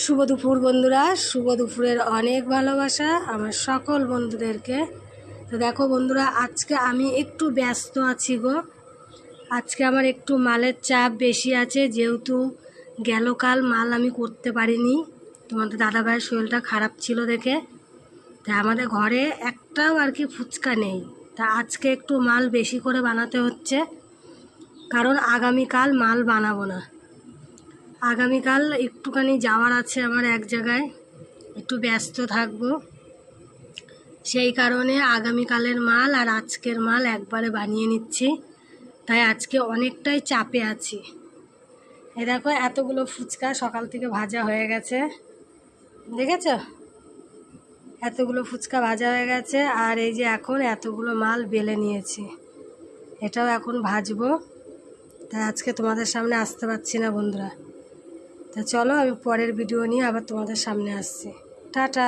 শুভ দুপুর বন্ধুরা, শুভ দুপুরের অনেক ভালোবাসা আমার সকল বন্ধুদেরকে। তো দেখো বন্ধুরা, আজকে আমি একটু ব্যস্ত আছি গো। আজকে আমার একটু মালের চাপ বেশি আছে, যেহেতু গেলকাল মাল আমি করতে পারিনি, তোমাদের দাদাভাইয়ের শরীরটা খারাপ ছিল দেখে। তা আমাদের ঘরে একটাও আর কি ফুচকা নেই। তা আজকে একটু মাল বেশি করে বানাতে হচ্ছে, কারণ আগামীকাল মাল বানাবো না। আগামীকাল একটুখানি যাওয়ার আছে আমার এক জায়গায়, একটু ব্যস্ত থাকবো, সেই কারণে আগামীকালের মাল আর আজকের মাল একবারে বানিয়ে নিচ্ছি। তাই আজকে অনেকটাই চাপে আছি। এই দেখো, এতগুলো ফুচকা সকাল থেকে ভাজা হয়ে গেছে, দেখেছ? এতগুলো ফুচকা ভাজা হয়ে গেছে, আর এই যে এখন এতগুলো মাল বেলে নিয়েছি, এটাও এখন ভাজবো। তাই আজকে তোমাদের সামনে আসতে পারছি না বন্ধুরা। তা চলো, আমি পরের ভিডিও নিয়ে আবার তোমাদের সামনে আসছি। টাটা।